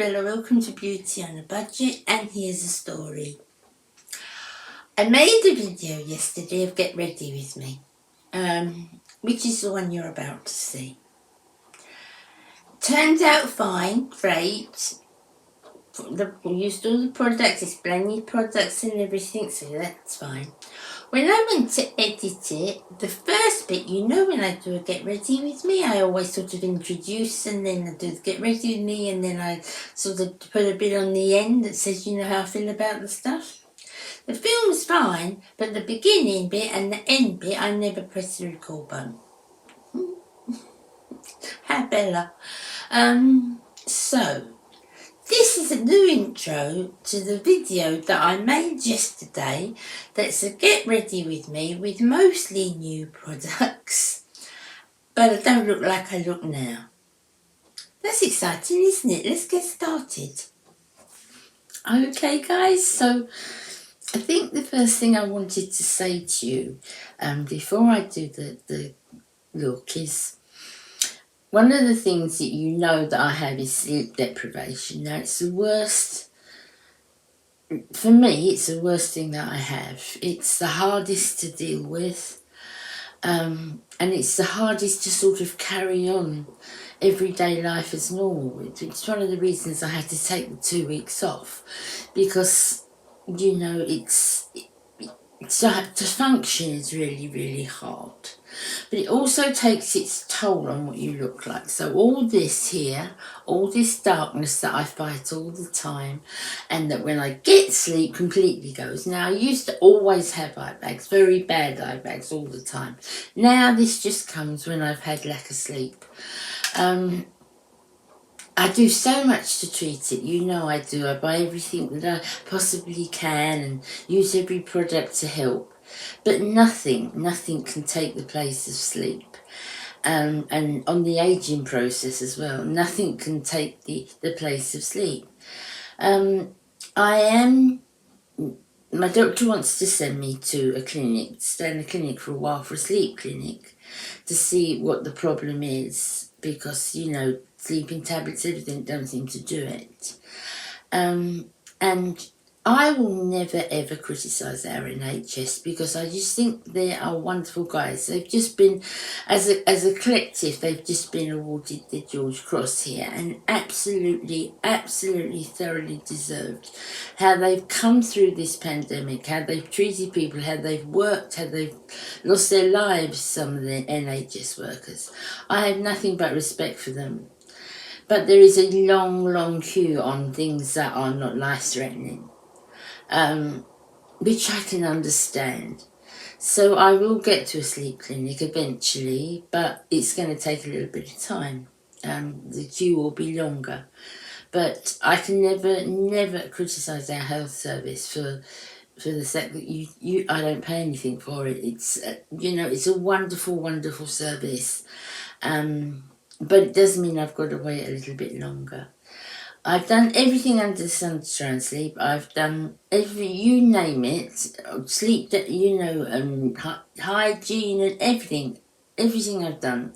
Bella, welcome to Beauty on a Budget, and here's a story. I made a video yesterday of Get Ready With Me, which is the one you're about to see. Turned out fine, great. Used all the products, explained the products and everything, so that's fine. When I went to edit it, the first bit, you know, when I do a Get Ready With Me, I always sort of introduce and then I do the Get Ready With Me, and then I sort of put a bit on the end that says, you know, how I feel about the stuff. The film's fine, but the beginning bit and the end bit, I never pressed the record button. How Bella. So, this is a new intro to the video that I made yesterday that's a Get Ready With Me with mostly new products, but I don't look like I look now. That's exciting, isn't it? Let's get started. Okay guys, so I think the first thing I wanted to say to you before I do the look is, one of the things that you know that I have is sleep deprivation. Now, it's the worst, for me, it's the worst thing that I have. It's the hardest to deal with, and it's the hardest to sort of carry on everyday life as normal with. It's one of the reasons I had to take the 2 weeks off, because, you know, to function is really, really hard. But it also takes its toll on what you look like. So all this here, all this darkness that I fight all the time, and that when I get sleep completely goes. Now, I used to always have eye bags, very bad eye bags all the time. Now this just comes when I've had lack of sleep. I do so much to treat it, you know I do. I buy everything that I possibly can and use every product to help. But nothing can take the place of sleep. And on the aging process as well, nothing can take the place of sleep. My doctor wants to send me to a clinic, stay in a clinic for a while, for a sleep clinic, to see what the problem is, because, you know, sleeping tablets, everything don't seem to do it. And I will never ever criticise our NHS, because I just think they are wonderful guys. They've just been, as a collective, they've just been awarded the George Cross here, and absolutely thoroughly deserved. How they've come through this pandemic, how they've treated people, how they've worked, how they've lost their lives, some of the NHS workers. I have nothing but respect for them. But there is a long queue on things that are not life-threatening. Which I can understand. So I will get to a sleep clinic eventually, but it's going to take a little bit of time. The queue will be longer. But I can never criticise our health service for the fact that I don't pay anything for it. It's you know, it's a wonderful service. But it does mean I've got to wait a little bit longer. I've done everything under the sun to try and sleep. I've done you name it, sleep, you know, hygiene and everything I've done.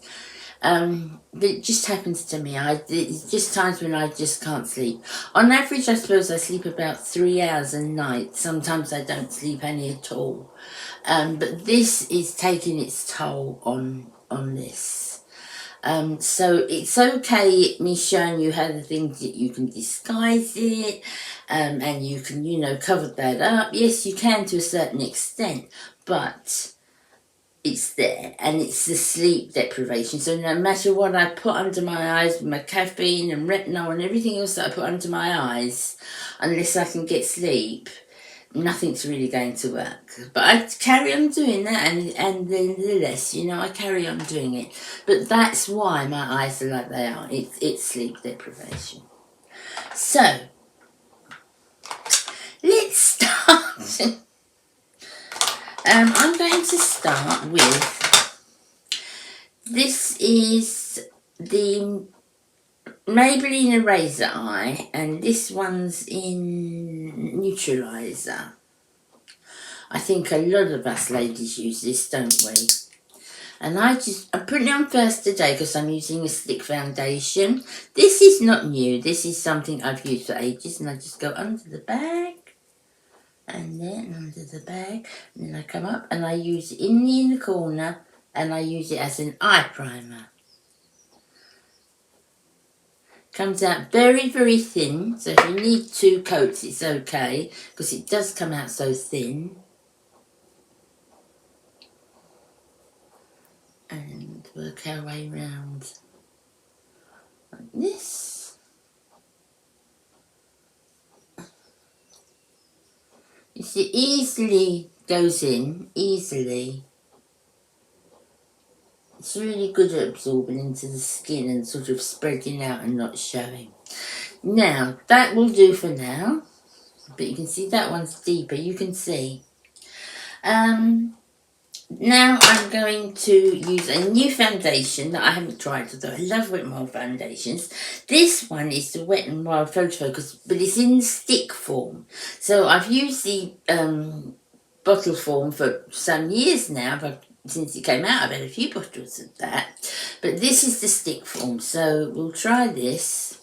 But it just happens to me. It's just times when I just can't sleep. On average, I suppose I sleep about 3 hours a night. Sometimes I don't sleep any at all. But this is taking its toll on this. So it's okay me showing you how the things that you can disguise it, and you can, you know, cover that up. Yes, you can to a certain extent, but it's there, and it's the sleep deprivation. So no matter what I put under my eyes with my caffeine and retinol and everything else that I put under my eyes, unless I can get sleep, nothing's really going to work. But I carry on doing that, and then the less, you know, I carry on doing it. But that's why my eyes are like they are. It's sleep deprivation. So, let's start. I'm going to start with, this is the Maybelline Eraser Eye, and this one's in Neutraliser. I think a lot of us ladies use this, don't we? And I'm putting it on first today because I'm using a stick foundation. This is not new. This is something I've used for ages. And I just go under the bag. And then under the bag. And then I come up and I use it in the inner corner. And I use it as an eye primer. Comes out very, very thin. So if you need 2 coats, it's okay. Because it does come out so thin. And work our way round like this. You see, it easily goes in, easily. It's really good at absorbing into the skin and sort of spreading out and not showing. Now, that will do for now. But you can see that one's deeper, you can see. Now I'm going to use a new foundation that I haven't tried, although I love Wet n Wild foundations. This one is the Wet n Wild Photo Focus, but it's in stick form. So I've used the bottle form for some years now, but since it came out I've had a few bottles of that. But this is the stick form, so we'll try this.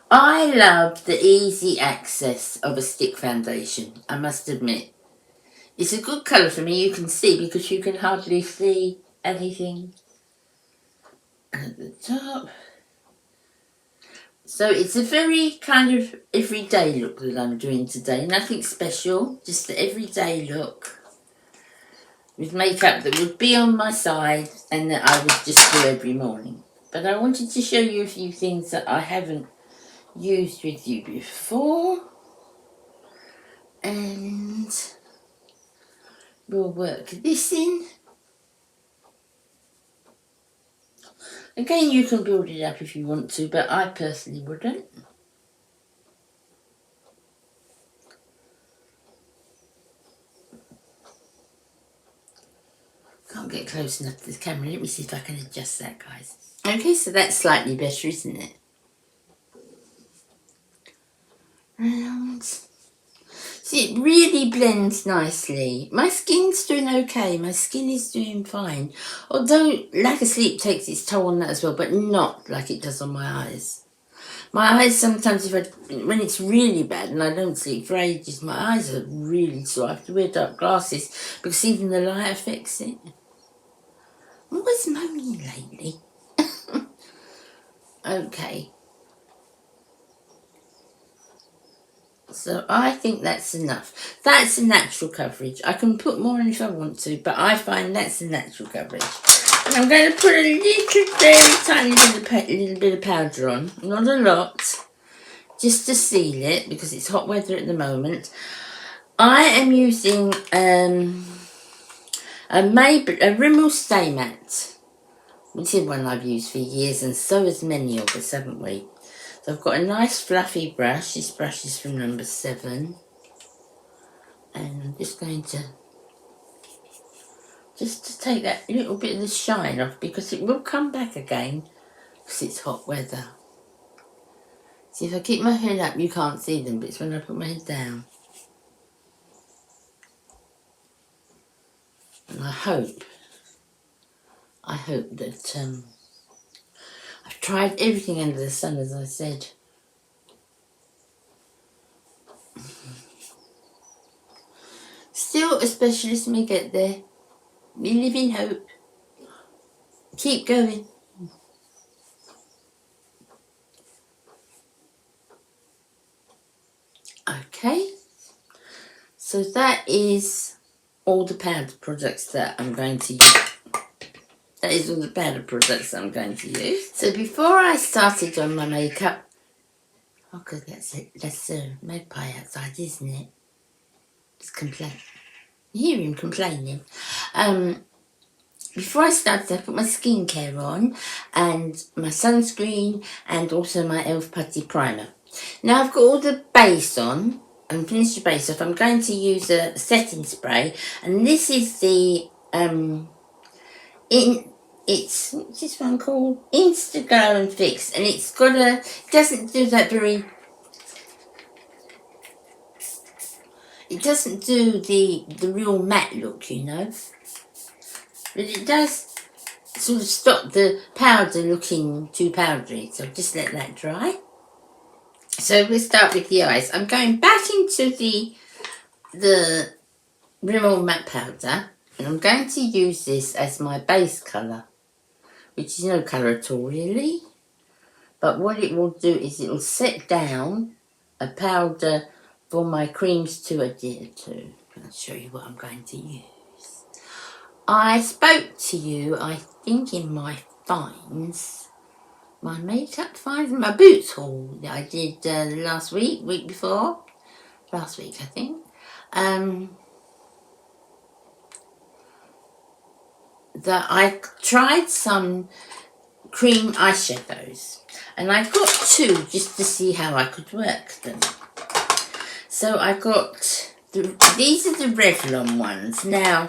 I love the easy access of a stick foundation, I must admit. It's a good colour for me, you can see, because you can hardly see anything at the top. So it's a very kind of everyday look that I'm doing today. Nothing special, just the everyday look. With makeup that would be on my side and that I would just do every morning. But I wanted to show you a few things that I haven't used with you before. And we'll work this in. Again, you can build it up if you want to, but I personally wouldn't. Can't get close enough to the camera. Let me see if I can adjust that, guys. Okay, so that's slightly better, isn't it? And see, it really blends nicely. My skin's doing okay. My skin is doing fine. Although lack of sleep takes its toll on that as well, but not like it does on my eyes. My eyes sometimes, when it's really bad and I don't sleep for ages, my eyes are really sore. I have to wear dark glasses because even the light affects it. I'm always moaning lately. Okay. So I think that's enough. That's a natural coverage. I can put more in if I want to, but I find that's a natural coverage. And I'm going to put a little, very tiny little bit of powder on. Not a lot. Just to seal it, because it's hot weather at the moment. I am using a Rimmel Stay Matte. Which is one I've used for years, and so has many of us, haven't we? So I've got a nice fluffy brush. This brush is from number 7. And I'm just going to take that little bit of the shine off, because it will come back again because it's hot weather. See, if I keep my head up you can't see them, but it's when I put my head down. And I hope that I've tried everything under the sun, as I said. Still, a specialist may get there. We live in hope. Keep going. Okay. So that is all the powder products that I'm going to use. That is all the powder products that I'm going to use. So before I started on my makeup, oh good, that's a magpie outside, isn't it? Just complain. You hear him complaining. Before I started, I put my skincare on and my sunscreen and also my e.l.f. Putty Primer. Now I've got all the base on and finished the base off. I'm going to use a setting spray, and this is the it's what's this one called? Instaglow and Fix, and it's got it doesn't do that very. It doesn't do the real matte look, you know, but it does sort of stop the powder looking too powdery. So just let that dry. So we'll start with the eyes. I'm going back into the Rimmel matte powder, and I'm going to use this as my base colour, which is no colour at all really. But what it will do is it will set down a powder for my creams to adhere to. I'll show you what I'm going to use. I spoke to you, I think, in my finds, my makeup finds, my boots haul that I did last week before, last week I think. That I tried some cream eyeshadows, and I got two just to see how I could work them. So I got, these are the Revlon ones. Now,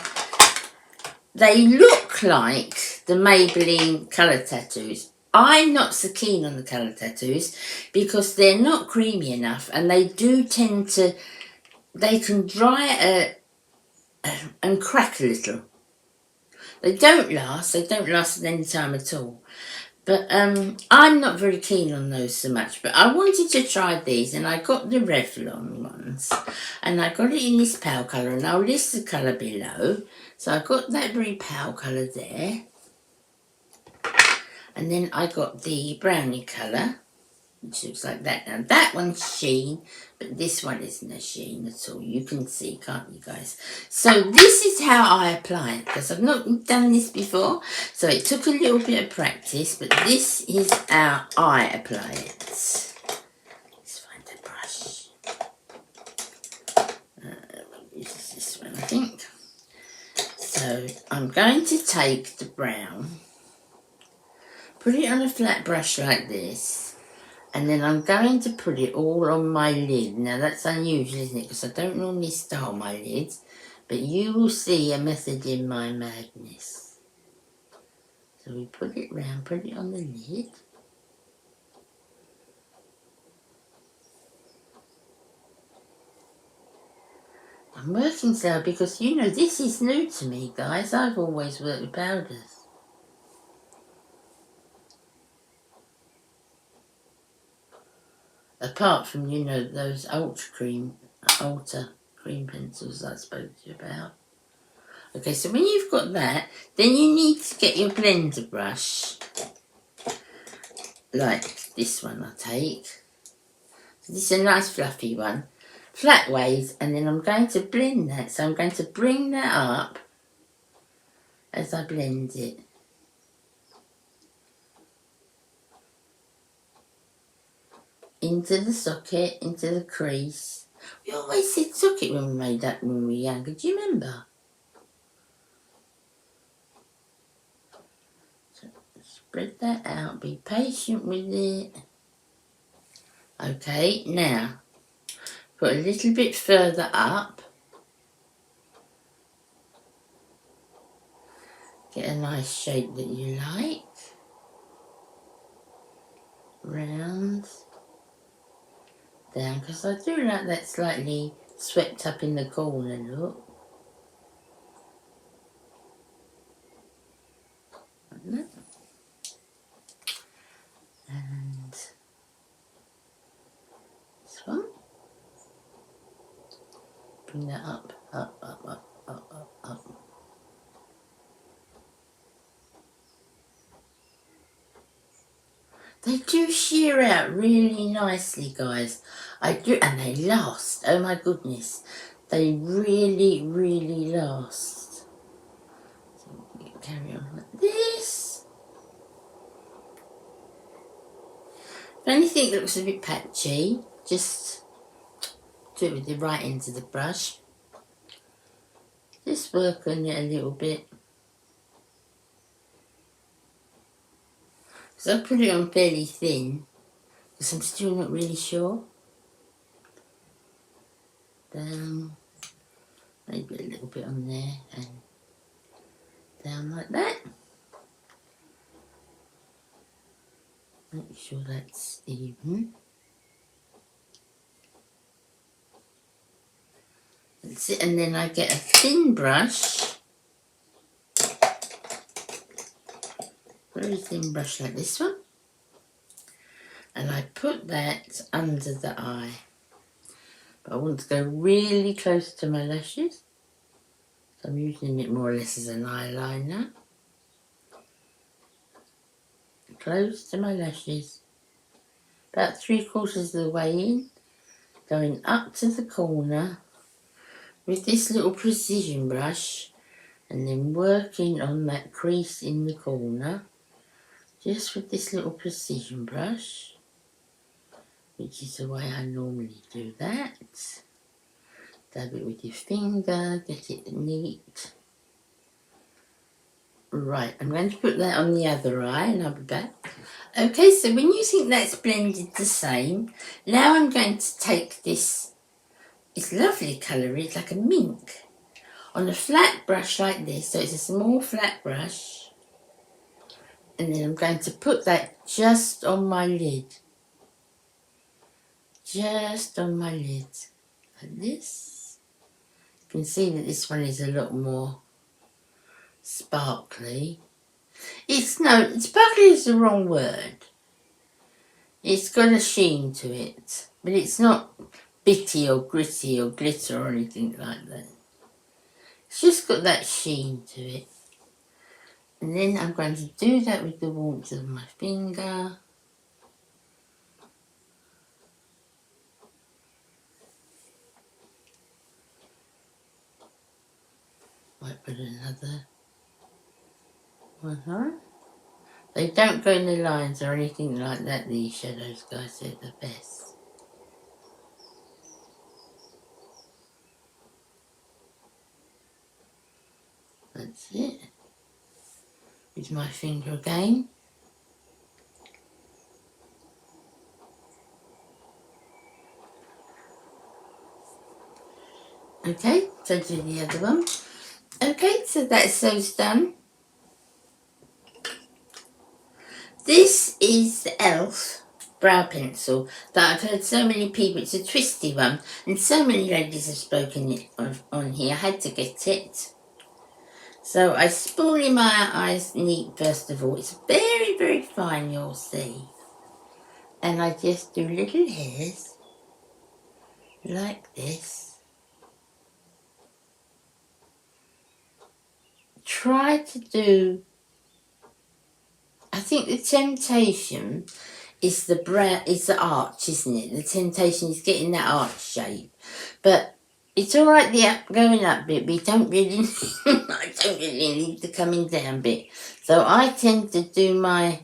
they look like the Maybelline colour tattoos. I'm not so keen on the colour tattoos because they're not creamy enough, and they do tend to, they can dry and crack a little. They don't last at any time at all. But I'm not very keen on those so much. But I wanted to try these, and I got the Revlon ones. And I got it in this pale colour, and I'll list the colour below. So I got that very pale colour there. And then I got the brownie colour, which looks like that. Now that one's sheen, but this one isn't a sheen at all. You can see, can't you guys? So this is how I apply it, because I've not done this before. So it took a little bit of practice, but this is how I apply it. Let's find a brush. Use this one, I think. So I'm going to take the brown, put it on a flat brush like this, and then I'm going to put it all on my lid. Now that's unusual, isn't it? Because I don't normally style my lids, but you will see a method in my madness. So we put it round, put it on the lid. I'm working slow because, you know, this is new to me, guys. I've always worked with powders. Apart from, you know, those ultra cream pencils I spoke to you about. Okay, so when you've got that, then you need to get your blender brush. Like this one I take. So this is a nice fluffy one. Flat ways, and then I'm going to blend that. So I'm going to bring that up as I blend it. Into the socket, into the crease. We always said socket when we made that when we were younger. Do you remember? So spread that out. Be patient with it. Okay, now put a little bit further up. Get a nice shape that you like. Round. Down, because I do like that slightly swept up in the corner look. Like that. And this one. Bring that up, up, up, up, up, up, up. They do sheer out really nicely, guys. I do, and they last. Oh my goodness. They really, really last. So we carry on like this. If anything looks a bit patchy, just do it with the right end of the brush. Just work on it a little bit. So I put it on fairly thin, because I'm still not really sure. Down, maybe a little bit on there, and down like that. Make sure that's even. That's it, and then I get a thin brush. very thin brush like this one, and I put that under the eye. But I want to go really close to my lashes, so I'm using it more or less as an eyeliner. Close to my lashes, about 3/4 of the way in, going up to the corner with this little precision brush, and then working on that crease in the corner, just with this little precision brush, which is the way I normally do that. Dab it with your finger, get it neat. Right, I'm going to put that on the other eye and I'll be back. Okay, so when you think that's blended the same, now I'm going to take this, it's lovely colour, it's like a mink, on a flat brush like this, so it's a small flat brush, and then I'm going to put that just on my lid. Just on my lid, like this. You can see that this one is a lot more sparkly. Sparkly is the wrong word. It's got a sheen to it, but it's not bitty or gritty or glitter or anything like that. It's just got that sheen to it. And then I'm going to do that with the warmth of my finger. Might put another one on. They don't go in the lines or anything like that, these shadows, guys, they're the best. That's it. With my finger again. Okay, so do the other one. Okay, so that's those done. This is the e.l.f. brow pencil that I've heard so many people, it's a twisty one, and so many ladies have spoken it on here. I had to get it. So I spoolie my eyes neat first of all. It's very, very fine, you'll see. And I just do little hairs like this. Try to do, I think the temptation is the arch, isn't it? The temptation is getting that arch shape. But it's alright the going up bit, but you don't really I don't really need the coming down bit. So I tend to do my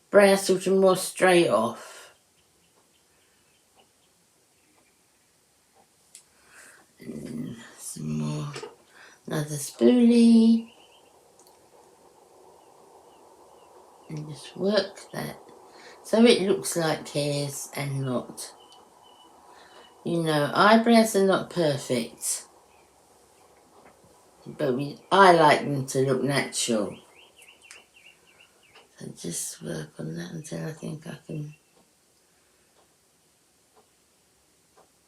brow sort of more straight off. And then some more, another spoolie. And just work that so it looks like hairs and not, you know, eyebrows are not perfect, but I like them to look natural. So just work on that until I think I can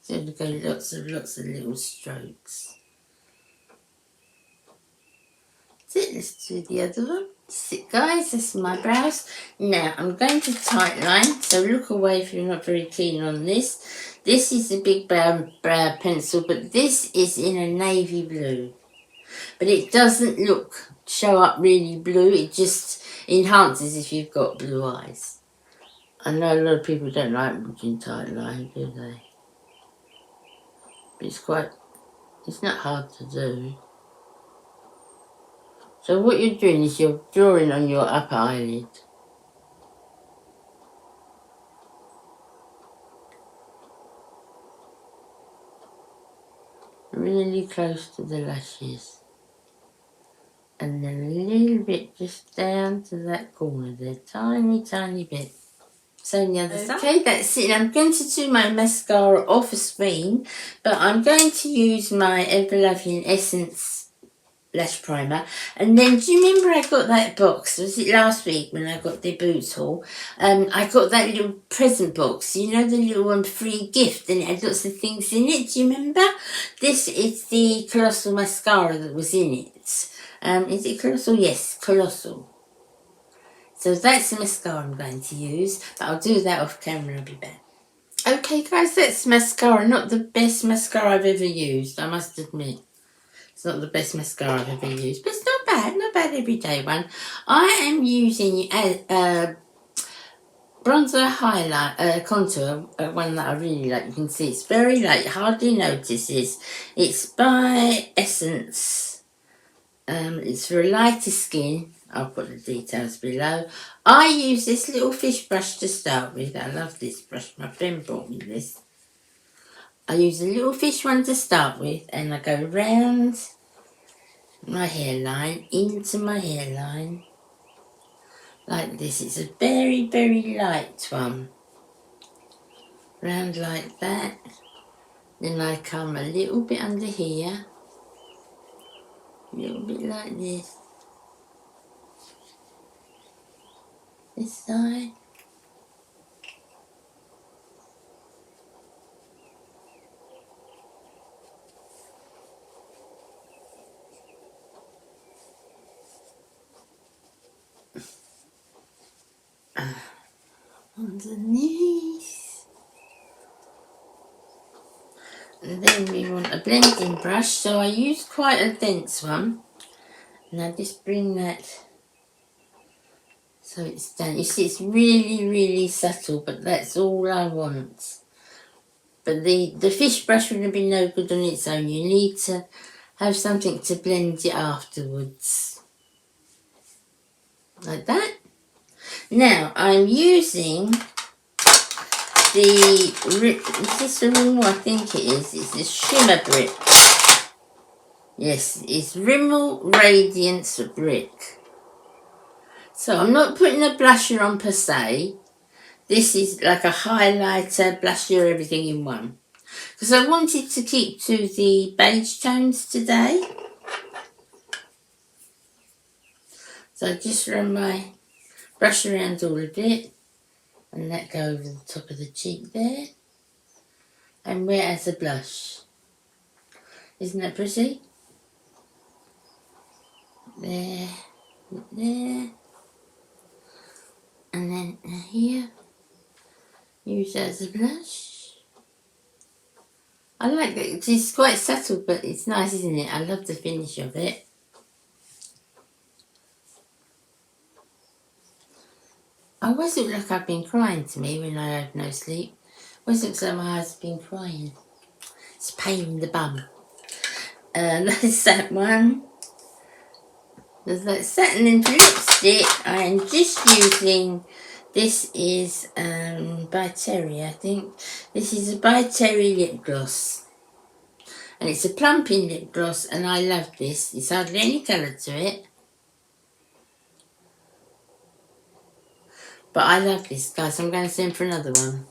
sort of go lots of little strokes. That's it, let's do the other one. That's it, guys, this is my brows. Now I'm going to tightline, so look away if you're not very keen on this. This is a big brow pencil, but this is in a navy blue. But it doesn't show up really blue, it just enhances if you've got blue eyes. I know a lot of people don't like looking tightline, do they? But it's not hard to do. So what you're doing is you're drawing on your upper eyelid. Really close to the lashes. And then a little bit just down to that corner there, tiny bit. Same the other side. Okay, that's it. I'm going to do my mascara off a screen, but I'm going to use my Ever Lovely Essence Lash Primer. And then, do you remember I got that box? Was it last week when I got the boots haul? I got that little present box. You know, the little free gift, and it had lots of things in it. Do you remember? This is the Colossal mascara that was in it. Is it Colossal? Yes, Colossal. So that's the mascara I'm going to use, but I'll do that off camera. I'll be back. Okay guys, that's mascara. Not the best mascara I've ever used, I must admit. It's not the best mascara I've ever used, but it's not bad everyday one. I am using a bronzer highlight, contour, one that I really like. You can see it's very light, hardly notices. It's by Essence. It's for a lighter skin. I'll put the details below. I use this little fish brush to start with. I love this brush. My friend brought me this. I use a little fish one to start with, and I go round my hairline, into my hairline, like this. It's a very, very light one. Round like that. Then I come a little bit under here. A little bit like this. This side. Underneath. And then we want a blending brush, so I use quite a dense one. And I just bring that so it's done. You see, it's really, really subtle, but that's all I want. But the fish brush wouldn't be no good on its own. You need to have something to blend it afterwards. Like that. Now, I'm using is this the Rimmel? I think it is. It's a shimmer brick. Yes, it's Rimmel Radiance Brick. So I'm not putting a blusher on per se. This is like a highlighter, blusher, everything in one. Because I wanted to keep to the beige tones today. So I just run my brush around all a bit. And that go over the top of the cheek there. And wear it as a blush. Isn't that pretty? There. There. And then here. Use it as a blush. I like it. It's quite subtle, but it's nice, isn't it? I love the finish of it. I always look like I've been crying to me when I have no sleep. Always looks like my eyes have been crying. It's a pain in the bum. That's that one. There's that satin and lipstick. I am just using, this is by Terry, I think. This is a by Terry lip gloss. And it's a plumping lip gloss, and I love this. There's hardly any colour to it. But I love this, guys. I'm going to send for another one.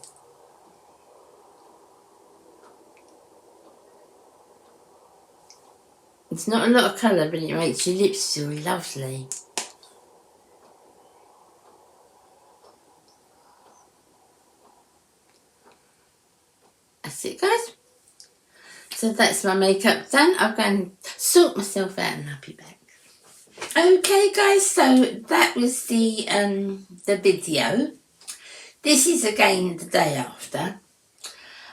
It's not a lot of colour, but it makes your lips feel lovely. That's it, guys. So that's my makeup done. I'm going to sort myself out and I'll be back. Okay, guys. So that was the video. This is again the day after.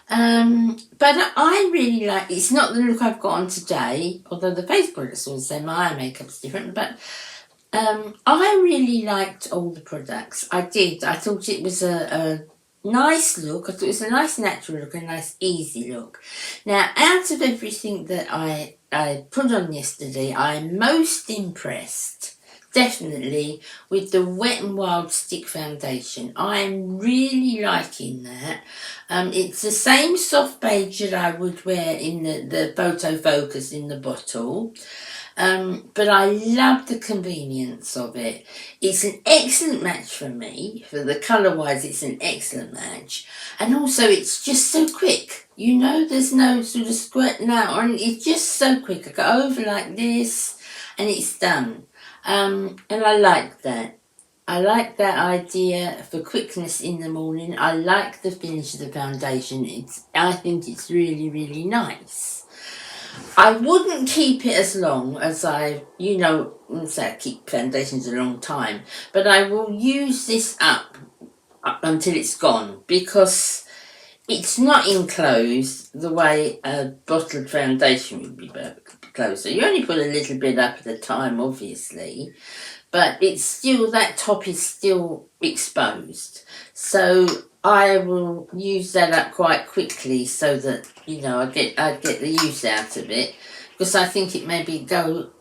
But I really like, it's not the look I've got on today, although the face products all the same, my eye makeup's different, but I really liked all the products. I did. I thought it was a nice look. I thought it was a nice natural look, a nice easy look. Now, out of everything that I put on yesterday, I'm most impressed, definitely, with the Wet n Wild Stick Foundation. I'm really liking that. It's the same soft beige that I would wear in the photo focus in the bottle. But I love the convenience of it. It's an excellent match for me. For the colour-wise, it's an excellent match. And also, it's just so quick. You know, there's no sort of squirting out, or it's just so quick. I go over like this, and it's done. And I like that. I like that idea for quickness in the morning. I like the finish of the foundation. I think it's really, really nice. I wouldn't keep it as long as I say I keep foundations a long time, but I will use this up until it's gone, because it's not enclosed the way a bottled foundation would be closed. So you only put a little bit up at a time, obviously, but it's still, that top is still exposed. So I will use that up quite quickly so that, I get the use out of it, because I think it maybe go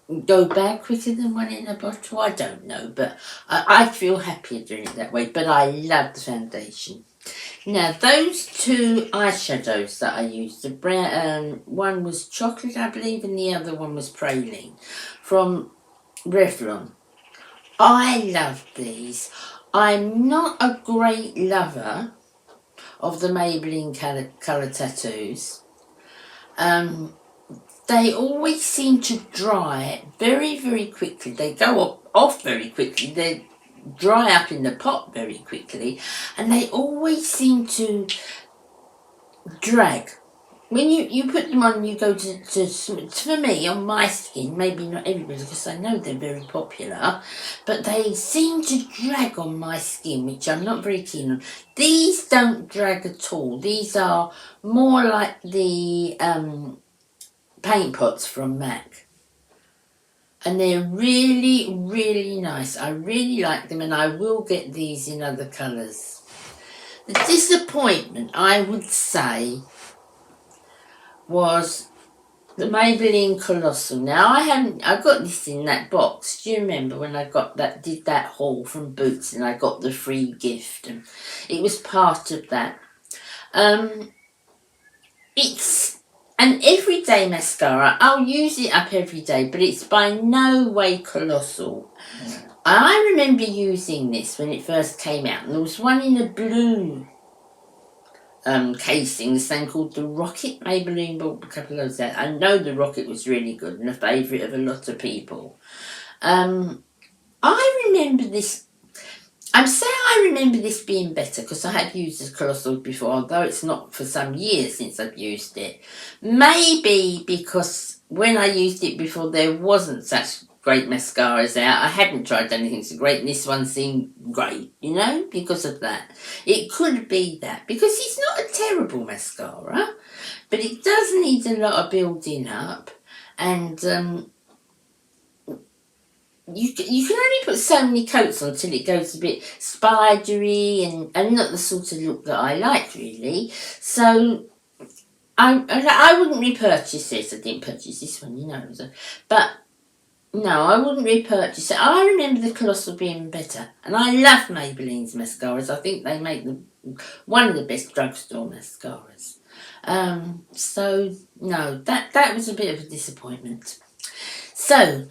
bad quicker than one in a bottle. I don't know, but I feel happier doing it that way. But I love the foundation. Now, those two eyeshadows that I used, the brown, one was chocolate, I believe, and the other one was praline, from Revlon. I love these. I'm not a great lover of the Maybelline colour tattoos. They always seem to dry very, very quickly. They go off very quickly. They dry up in the pot very quickly. And they always seem to drag. When you put them on, you go to for me, on my skin, maybe not everybody, because I know they're very popular, but they seem to drag on my skin, which I'm not very keen on. These don't drag at all. These are more like the paint pots from MAC. And they're really, really nice. I really like them, and I will get these in other colours. The disappointment, I would say, was the Maybelline Colossal. Now, I got this in that box. Do you remember when I did that haul from Boots, and I got the free gift, and it was part of that. It's an everyday mascara. I'll use it up every day, but it's by no way Colossal. I remember using this when it first came out, and there was one in a blue casing, this thing called the Rocket. Maybelline bought a couple of those out. I know the Rocket was really good and a favourite of a lot of people. I remember this. I'm saying I remember this being better because I had used the Colossal before, although it's not for some years since I've used it. Maybe because when I used it before there wasn't such great mascaras out. I hadn't tried anything so great, and this one seemed great, because of that. It could be that, because it's not a terrible mascara, but it does need a lot of building up, and you can only put so many coats on until it goes a bit spidery and not the sort of look that I like, really. So I wouldn't repurchase this. I didn't purchase this one, but no, I wouldn't repurchase it. I remember the Colossal being better, and I love Maybelline's mascaras. I think they make one of the best drugstore mascaras. So no, that was a bit of a disappointment. So,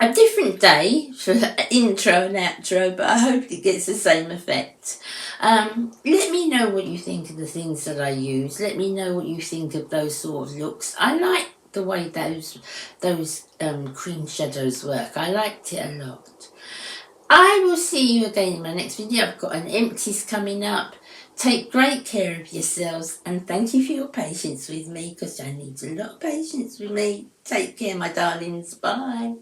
a different day for intro and outro, but I hope it gets the same effect. Let me know what you think of the things that I use. Let me know what you think of those sort of looks. I like the way those cream shadows work. I liked it a lot. I will see you again in my next video. I've got an empties coming up. Take great care of yourselves, and thank you for your patience with me, because I need a lot of patience with me. Take care, my darlings. Bye.